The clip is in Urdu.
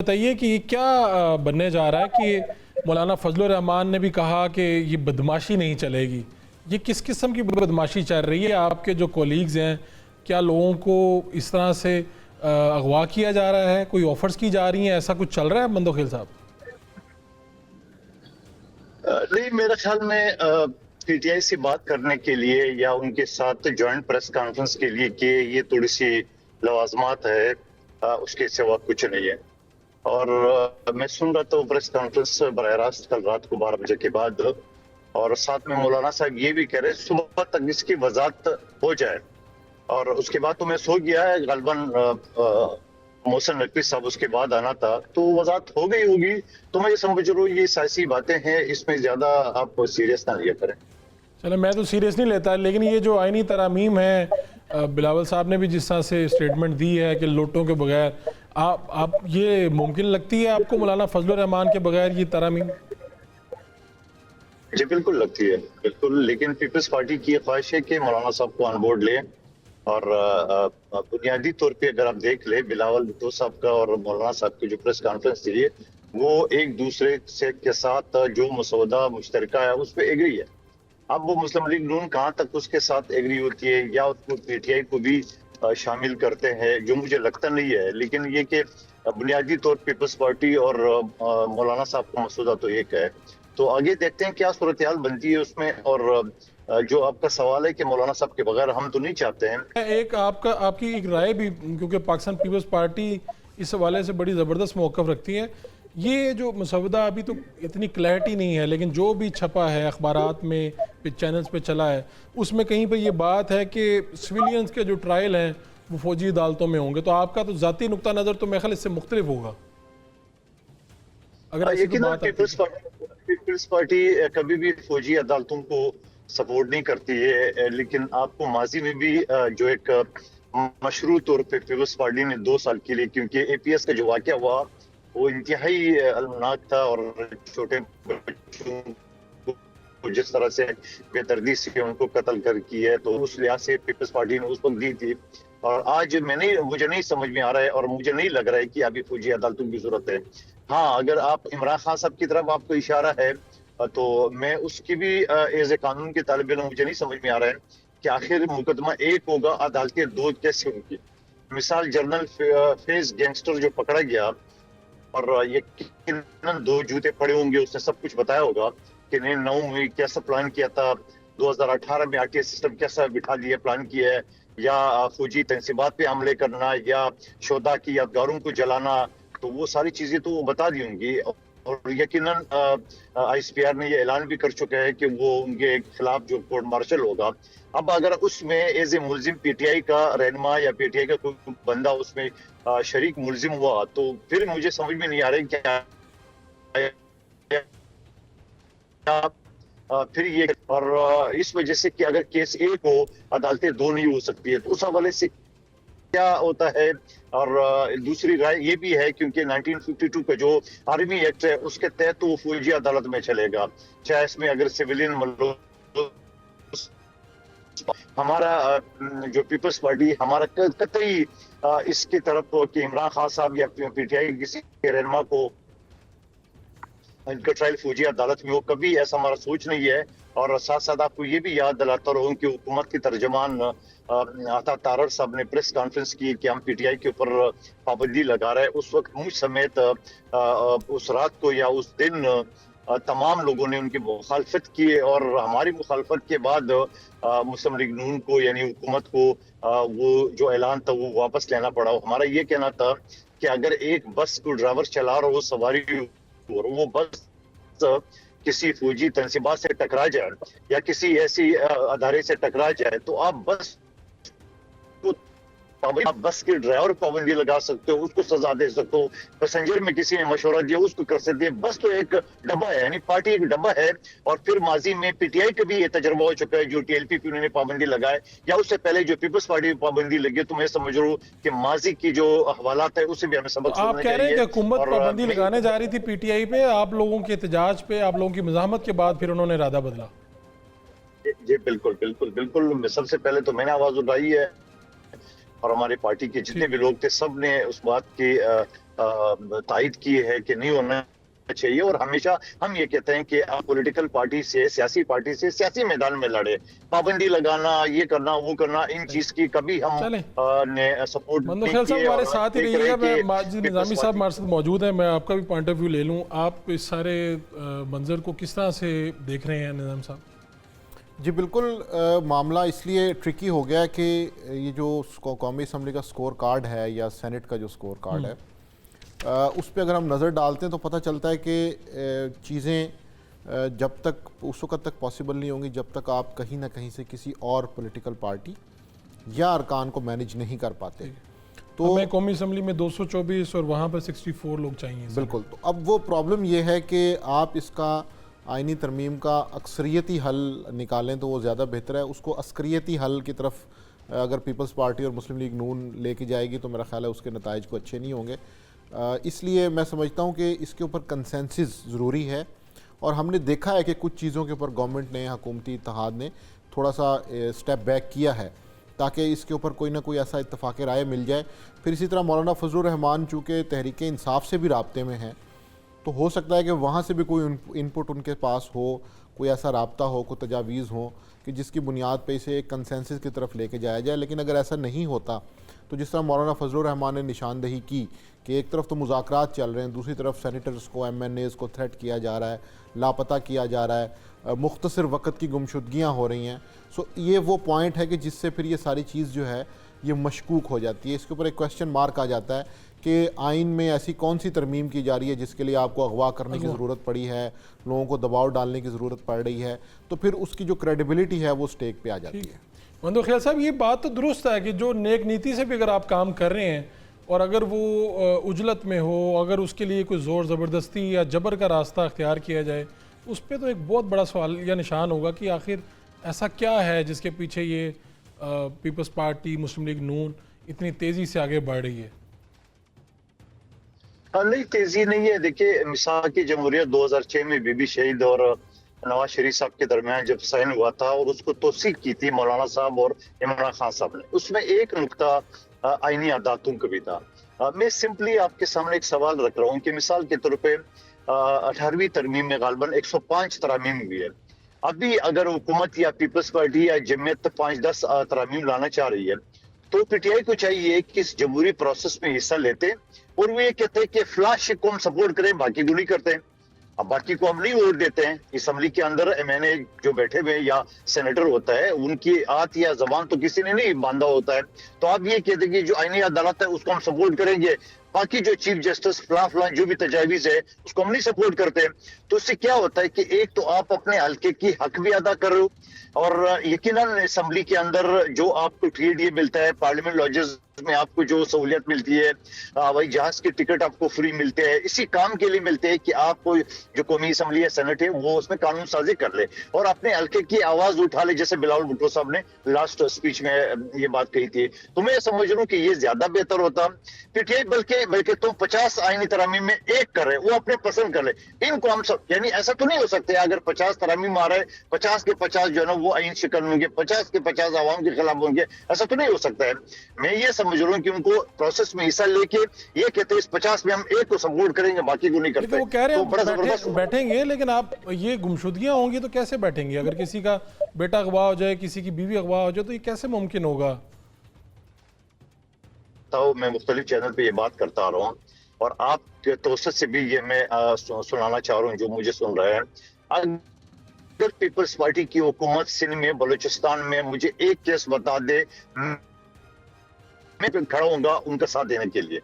بتائیے کہ یہ کیا بننے جا رہا ہے کہ مولانا فضل الرحمان نے بھی کہا کہ یہ بدماشی نہیں چلے گی. یہ کس قسم کی بدماشی چل رہی ہے؟ آپ کے جو کولیگز ہیں کیا لوگوں کو اس طرح سے اغوا کیا جا رہا ہے؟ کوئی آفرز کی جا رہی ہیں؟ ایسا کچھ چل رہا ہے مندوخیل صاحب؟ نہیں، میرے خیال میں پی ٹی آئی سے بات کرنے کے لیے یا ان کے ساتھ جوائنٹ پریس کانفرنس کے لیے کہ یہ تھوڑی سی لوازمات ہے، اس کے سوا کچھ نہیں ہے. اور میں سن رہا تھا پریس کانفرنس براہ راست کل رات کو 12 بجے کے بعد، اور ساتھ میں مولانا صاحب یہ بھی کہہ رہے صبح تک اس کی وضاحت ہو جائے. اور اس کے بعد تو میں سو گیا ہے، غالباً محسن نقوی صاحب اس کے بعد آنا تھا تو وضاحت ہو گئی ہوگی. تو میں یہ سمجھ رہا ہوں یہ سیاسی باتیں ہیں، اس میں زیادہ آپ سیریس نہ لیا کریں. چلے میں تو سیریس نہیں لیتا، لیکن یہ جو آئینی ترامیم ہے، بلاول صاحب نے بھی جس طرح سے اسٹیٹمنٹ دی ہے کہ لوٹوں کے بغیر، آپ یہ ممکن لگتی ہے آپ کو مولانا فضل الرحمان کے بغیر یہ ترامیم؟ جی بالکل لگتی ہے، بالکل. لیکن پیپلز پارٹی کی خواہش ہے کہ مولانا صاحب کو آن بورڈ لیں. اور بنیادی طور پہ اگر آپ دیکھ لیں بلاول بھٹو صاحب کا اور مولانا صاحب کی جو پریس کانفرنس تھی، وہ ایک دوسرے سے کے ساتھ جو مسودہ مشترکہ ہے اس پہ ایگری ہے. اب وہ مسلم لیگ نون کہاں تک اس کے ساتھ ایگری ہوتی ہے یا اس کو پی ٹی آئی کو بھی شامل کرتے ہیں، جو مجھے لگتا نہیں ہے. لیکن یہ کہ بنیادی طور پہ پیپلز پارٹی اور مولانا صاحب کا مسودہ تو ایک ہے. تو آگے دیکھتے ہیں کیا صورتحال بنتی ہے اس میں. اور جو آپ کا سوال ہے کہ مولانا صاحب کے بغیر ہم تو نہیں چاہتے ہیں. ایک آپ کی ایک رائے بھی، کیونکہ پاکستان پیپلز پارٹی اس حوالے سے بڑی زبردست موقف رکھتی ہے. یہ جو مسودہ ابھی تو اتنی کلیئرٹی نہیں ہے، لیکن جو بھی چھپا ہے اخبارات میں، چینلز پہ چلا ہے، اس میں کہیں پہ یہ بات ہے کہ سویلینز کے جو ٹرائل ہیں وہ فوجی عدالتوں میں ہوں گے. تو آپ کا تو ذاتی نقطہ نظر تو میرے خیال اس سے مختلف ہوگا اگر ایسی کوئی یقیناً بات آتی ہے. پیپلز پارٹی کبھی بھی فوجی عدالتوں کو سپورٹ نہیں کرتی ہے. لیکن آپ کو ماضی میں بھی جو ایک مشروع طور پہ پیپلز پارٹی نے 2 سال کے لیے، کیونکہ اے پی ایس کا جو واقعہ ہوا وہ انتہائی المناک تھا، اور چھوٹے بچوں کو جس طرح سے بے دردی سے ان کو قتل کر کی ہے، تو اس لحاظ سے پیپلز پارٹی نے اس وقت دی تھی. اور آج مجھے نہیں سمجھ میں آ رہا ہے، اور مجھے نہیں لگ رہا ہے کہ ابھی فوجی عدالتوں کی ضرورت ہے. ہاں، اگر آپ عمران خان صاحب کی طرف آپ کو اشارہ ہے تو میں اس کی بھی ایز اے قانون کے طالب علم مجھے نہیں سمجھ میں آ رہا ہے کہ آخر مقدمہ 1 ہوگا، عدالتیں 2 کیسے ہوں گی. مثال جنرل فیض گینگسٹر جو پکڑا گیا، اور یقیناً 2 جوتے پڑے ہوں گے، اس نے سب کچھ بتایا ہوگا کہ 9 میں کیسا پلان کیا تھا، 2018 میں آر ٹی ایس سسٹم کیسا بٹھا دیا پلان کیا ہے، یا فوجی تنصیبات پہ حملے کرنا یا شہداء کی یادگاروں کو جلانا. تو وہ ساری چیزیں تو وہ بتا دی ہوں گی. اور یقیناً آئی ایس پی آر نے یہ اعلان بھی کر چکا ہے کہ وہ ان کے خلاف جو کورٹ مارشل ہوگا. اب اگر اس میں ایز اے ملزم پی ٹی آئی کا رہنما یا پی ٹی آئی کا کوئی بندہ اس میں شریک ملزم ہوا، تو پھر مجھے سمجھ میں نہیں آ رہا کیا پھر یہ. اور اس وجہ سے کہ اگر کیس 1 ہو، عدالتیں 2 نہیں ہو سکتی ہے. تو اس حوالے سے کیا ہوتا ہے. اور دوسری رائے یہ بھی ہے کیونکہ 1952 کا جو آرمی ایکٹ ہے اس کے تحت وہ فوجی عدالت میں چلے گا، چاہے اس میں اگر سویلین ہمارا جو پیپلز پارٹی ہمارا قطعی اس کی طرف کہ عمران خان صاحب یا پی ٹی آئی کسی کے رہنما کو ان کا ٹرائل فوجی عدالت میں ہو، کبھی ایسا ہمارا سوچ نہیں ہے. اور ساتھ ساتھ آپ کو یہ بھی یاد دلاتا رہوں کہ حکومت کے ترجمان عطا تارڑ صاحب نے پریس کانفرنس کی کہ ہم پی ٹی آئی کے اوپر پابندی لگا رہے ہیں. اس وقت مجھ سمیت اس رات کو یا اس دن تمام لوگوں نے ان کی مخالفت کی، اور ہماری مخالفت کے بعد مسلم لیگ نون کو یعنی حکومت کو وہ جو اعلان تھا وہ واپس لینا پڑا. ہمارا یہ کہنا تھا کہ اگر ایک بس کو ڈرائیور چلا رہا ہو سواری اور وہ بس کسی فوجی تنصیبات سے ٹکرا جائے یا کسی ایسی ادارے سے ٹکرا جائے، تو آپ بس کے ڈرائیور پابندی لگا سکتے ہو، اس کو سزا دے سکتے ہو. پیسنجر میں کسی نے مشورہ دیا اس کو کر سکتے ہیں. بس تو ایک ڈبہ ہے، یعنی پارٹی ایک ڈبہ ہے. اور پھر ماضی میں پی ٹی آئی کا بھی یہ تجربہ ہو چکا ہے، جو ٹی ایل پی پہ انہوں نے پابندی لگائے، یا اس سے پہلے جو پیپلز پارٹی پہ پابندی لگی. تو میں سمجھ رہا ہوں کہ ماضی کی جو حوالات ہے اس سے بھی ہمیں سبق آپ سیکھنا کہہ رہے ہیں چاہیے. کہ حکومت اور پابندی لگانے جا رہی تھی پی ٹی آئی پہ، آپ لوگوں کے احتجاج پہ، آپ لوگوں کی مزاحمت کے بعد پھر انہوں نے ارادہ بدلا. جی بالکل بالکل بالکل. سب سے پہلے تو میں نے آواز اٹھائی ہے، اور ہماری پارٹی کے جتنے بھی لوگ تھے سب نے اس بات کی تائید کی ہے کہ نہیں ہونا چاہیے. اور ہمیشہ ہم یہ کہتے ہیں کہ آپ پولیٹیکل پارٹی سے سیاسی میدان میں لڑے. پابندی لگانا, یہ کرنا, وہ کرنا, ان چیز کی کبھی ہم نے سپورٹ مندو نہیں خیل صاحب کیے. ہمارے ساتھ ہی رہیے گا. میں ماجد پیپلز نظامی صاحب پارٹی ہمارے ساتھ موجود ہیں, میں آپ کا بھی پوائنٹ آف ویو لے لوں. آپ اس سارے منظر کو کس طرح سے دیکھ رہے ہیں نظام صاحب؟ جی بالکل, معاملہ اس لیے ٹرکی ہو گیا کہ یہ جو قومی اسمبلی کا سکور کارڈ ہے یا سینٹ کا جو سکور کارڈ ہے, اس پہ اگر ہم نظر ڈالتے ہیں تو پتہ چلتا ہے کہ چیزیں جب تک اس وقت تک پاسبل نہیں ہوں گی جب تک آپ کہیں نہ کہیں سے کسی اور پولیٹیکل پارٹی یا ارکان کو مینیج نہیں کر پاتے. تو ہمیں قومی اسمبلی میں 224 اور وہاں پر 64 لوگ چاہیے. بالکل, تو اب وہ پرابلم یہ ہے کہ آپ اس کا آئینی ترمیم کا اکثریتی حل نکالیں تو وہ زیادہ بہتر ہے. اس کو عسکریتی حل کی طرف اگر پیپلز پارٹی اور مسلم لیگ نون لے کے جائے گی تو میرا خیال ہے اس کے نتائج کو اچھے نہیں ہوں گے. اس لیے میں سمجھتا ہوں کہ اس کے اوپر کنسنسس ضروری ہے, اور ہم نے دیکھا ہے کہ کچھ چیزوں کے اوپر گورنمنٹ نے, حکومتی اتحاد نے تھوڑا سا سٹیپ بیک کیا ہے تاکہ اس کے اوپر کوئی نہ کوئی ایسا اتفاق رائے مل جائے. پھر اسی طرح مولانا فضل الرحمان چونکہ تحریک انصاف سے بھی رابطے میں ہیں تو ہو سکتا ہے کہ وہاں سے بھی کوئی انپٹ ان کے پاس ہو, کوئی ایسا رابطہ ہو, کوئی تجاویز ہوں کہ جس کی بنیاد پہ اسے ایک کنسنسس کی طرف لے کے جایا جائے. لیکن اگر ایسا نہیں ہوتا تو جس طرح مولانا فضل الرحمان نے نشاندہی کی کہ ایک طرف تو مذاکرات چل رہے ہیں, دوسری طرف سینیٹرز کو, ایم این ایز کو تھریٹ کیا جا رہا ہے, لاپتہ کیا جا رہا ہے, مختصر وقت کی گمشدگیاں ہو رہی ہیں. سو یہ وہ پوائنٹ ہے کہ جس سے پھر یہ ساری چیز جو ہے یہ مشکوک ہو جاتی ہے. اس کے اوپر ایک کویسچن مارک آ جاتا ہے کہ آئین میں ایسی کون سی ترمیم کی جا رہی ہے جس کے لیے آپ کو اغوا کرنے کی ضرورت پڑی ہے, لوگوں کو دباؤ ڈالنے کی ضرورت پڑ رہی ہے, تو پھر اس کی جو کریڈیبلٹی ہے وہ سٹیک پہ آ جاتی ہے. مندو خیل صاحب یہ بات تو درست ہے کہ جو نیک نیتی سے بھی اگر آپ کام کر رہے ہیں اور اگر وہ عجلت میں ہو, اگر اس کے لیے کوئی زور زبردستی یا جبر کا راستہ اختیار کیا جائے, اس پہ تو ایک بہت بڑا سوال یا نشان ہوگا کہ آخر ایسا کیا ہے جس کے پیچھے یہ پیپلز پارٹی, مسلم لیگ نون اتنی تیزی سے آگے بڑھ رہی ہے. نہیں, تیزی نہیں ہے. دیکھیے مثال کی جمہوریت 2006 میں بی بی شہید اور نواز شریف صاحب کے درمیان جب سائن ہوا تھا اور اس کو توثیق کی تھی مولانا صاحب اور عمران خان صاحب نے, اس میں ایک نقطہ آئینی عدالتوں کا بھی تھا. میں سمپلی آپ کے سامنے ایک سوال رکھ رہا ہوں کہ مثال کے طور پہ 18ویں ترمیم میں غالباً 105 ترامیم ہوئی ہے. ابھی اگر حکومت یا پیپلز پارٹی یا جمعیت 5-10 ترامیم لانا چاہ رہی ہے تو پی ٹی آئی کو چاہیے کہ اس جمہوری پروسیس میں حصہ لیتے اور وہ یہ کہتے ہیں کہ فلاں شخص کو ہم سپورٹ کریں, باقی کو نہیں کرتے ہیں. اب باقی کو ہم نہیں ووٹ دیتے ہیں. اسمبلی کے اندر ایم این اے جو بیٹھے ہوئے یا سینیٹر ہوتا ہے ان کی ہاتھ یا زبان تو کسی نے نہیں باندھا ہوتا ہے, تو آپ یہ کہتے ہیں کہ جو آئینی عدالت ہے اس کو ہم سپورٹ کریں گے, باقی جو چیف جسٹس فلاں جو بھی تجاویز ہے اس کو ہم نہیں سپورٹ کرتے. تو اس سے کیا ہوتا ہے کہ ایک تو آپ اپنے حلقے کی حق بھی ادا کر رہے ہو, اور یقیناً اسمبلی کے اندر جو آپ کو ٹی ڈی ملتا ہے, پارلیمنٹ لاجز میں آپ کو جو سہولیت ملتی ہے, ہوائی جہاز کی ٹکٹ آپ کو فری ملتے ہیں, اسی کام کے لیے ملتے ہیں کہ آپ کو جو قومی اسمبلی یا سینٹ ہے وہ اس میں قانون سازی کر لے اور اپنے حلقے کی آواز اٹھا لے, جیسے بلاول بھٹو صاحب نے لاسٹ اسپیچ میں یہ بات کہی تھی. تو میں سمجھ رہا ہوں کہ یہ زیادہ بہتر ہوتا. پی ٹی آئی بلکہ تم 50 آئینی ترامیم میں ایک کر رہے, وہ اپنے پسند کر لے, ان کو ہم سب, یعنی ایسا تو نہیں ہو سکتا اگر 50 ترامیم آ رہے 50 کے 50 جو ہے نا وہ آئین شکن ہوں گے, 50 کے 50 عوام کے خلاف ہوں گے, ایسا تو نہیں ہو سکتا ہے. میں یہ سمجھ رہا ہوں کہ ان کو پروسیس میں حصہ لے کے یہ کہتے ہیں اس 50 میں ہم ایک کو سپورٹ کریں گے, باقی کو نہیں کرتے. وہ کہہ رہے ہیں بیٹھیں گے, لیکن آپ یہ گمشدگیاں ہوں گی تو کیسے بیٹھیں گے؟ اگر کسی کا بیٹا اغوا ہو جائے, کسی کی بیوی اغوا ہو جائے تو یہ کیسے ممکن ہوگا؟ تو میں مختلف چینل پہ یہ بات کرتا آ رہا ہوں اور آپ کے توسط سے بھی یہ میں سنانا چاہ رہا ہوں جو مجھے سن رہے ہیں. اگر پیپلز پارٹی کی حکومت سندھ میں, بلوچستان میں مجھے ایک کیس بتا دے, میں کھڑا ہوں گا ان کا ساتھ دینے کے لیے.